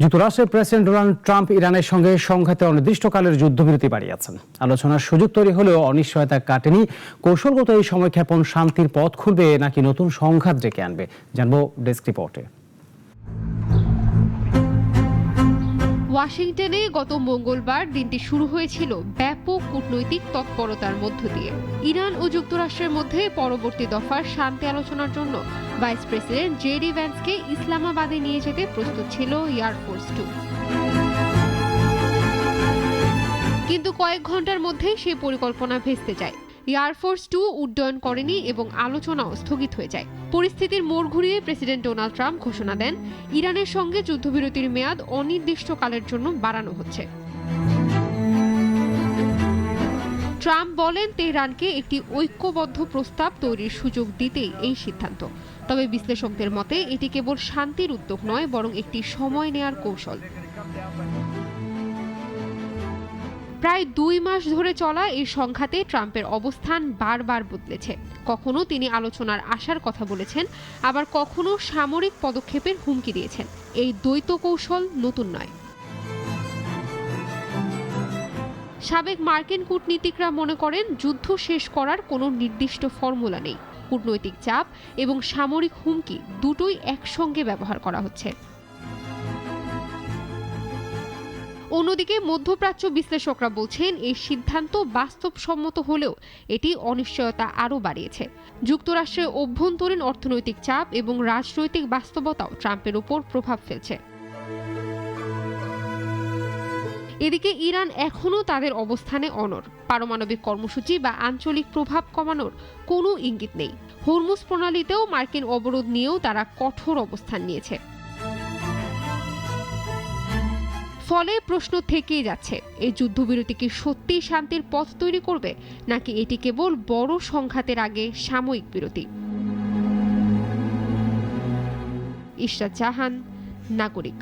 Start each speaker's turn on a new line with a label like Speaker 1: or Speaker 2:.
Speaker 1: যুক্তরাষ্ট্রের president Donald Trump ইরানের সঙ্গে সংঘাতে অনির্দিষ্টকালের যুদ্ধবিরতি বাড়িয়েছেন। আলোচনার সুযোগ তৈরি হলেও অনিশ্চয়তা কাটেনি। কৌশলগত এই সময়ক্ষেপণ শান্তির পথ খুলবে নাকি নতুন সংঘাত ডেকে আনবে, জানবো ডেস্ক রিপোর্টে।
Speaker 2: ওয়াশিংটনে গত মঙ্গলবার দিনটি শুরু হয়েছিল ব্যাপক কূটনৈতিক তৎপরতার মধ্য দিয়ে। ইরান ও যুক্তরাষ্ট্রের মধ্যে পরবর্তী দফার শান্তি আলোচনার জন্য ভাইস প্রেসিডেন্ট জেডি ভ্যান্সকে ইসলামাবাদে নিয়ে যেতে প্রস্তুত ছিল এয়ারফোর্স 2। কিন্তু কয়েক ঘন্টার মধ্যেই সেই পরিকল্পনা ভেস্তে যায়। এয়ারফোর্স 2 উড্ডয়ন করেনি এবং আলোচনাও স্থগিত হয়ে যায়। পরিস্থিতির মোড় ঘুরিয়ে প্রেসিডেন্ট ডোনাল্ড ট্রাম্প ঘোষণা দেন, ইরানের সঙ্গে যুদ্ধবিরতির মেয়াদ অনির্দিষ্টকালের জন্য বাড়ানো হচ্ছে। ট্রাম্প বলেন, তেহরানকে একটি ঐক্যবদ্ধ প্রস্তাব তৈরির সুযোগ দিতেই এই সিদ্ধান্ত। তবে বিশ্লেষকদের মতে এটি কেবল শান্তির উদ্যোগ নয়, বরং একটি সময় নেয়ার কৌশল। প্রায় 2 মাস ধরে চলা এই সংঘাতে ট্রাম্পের অবস্থান বারবার বদলেছে। কখনো তিনি আলোচনার আশার কথা বলেছেন, আবার কখনো সামরিক পদক্ষেপের হুমকি দিয়েছেন। এই দ্বৈত কৌশল নতুন নয়। সাবেক মার্কিন কূটনীতিকরা মনে করেন, যুদ্ধ শেষ করার কোনো নির্দিষ্ট ফর্মুলা নেই। কূটনৈতিক চাপ এবং সামরিক হুমকি দুটোই একসঙ্গে ব্যবহার করা হচ্ছে। অন্যদিকে মধ্যপ্রাচ্য বিশ্লেষকরা বলছেন, এই সিদ্ধান্ত বাস্তবসম্মত হলেও এটি অনিশ্চয়তা আরও বাড়িয়েছে। যুক্তরাষ্ট্রের অভ্যন্তরীণ অর্থনৈতিক চাপ এবং রাজনৈতিক বাস্তবতাও ট্রাম্পের উপর প্রভাব ফেলছে। এদিকে ইরান এখনও তাদের অবস্থানে অনড়। পারমাণবিক কর্মসূচি বা আঞ্চলিক প্রভাব কমানোর কোনো ইঙ্গিত নেই। হরমুজ প্রণালীতেও মার্কিন অবরোধ নিয়েও তারা কঠোর অবস্থান নিয়েছে। ফলে প্রশ্ন থেকেই যাচ্ছে, এই যুদ্ধবিরতি কি সত্যিই শান্তির পথ তৈরি করবে, নাকি এটি কেবল বড় সংঘাতের আগে সাময়িক বিরতি? ইশরাত জাহান, নাগরিক।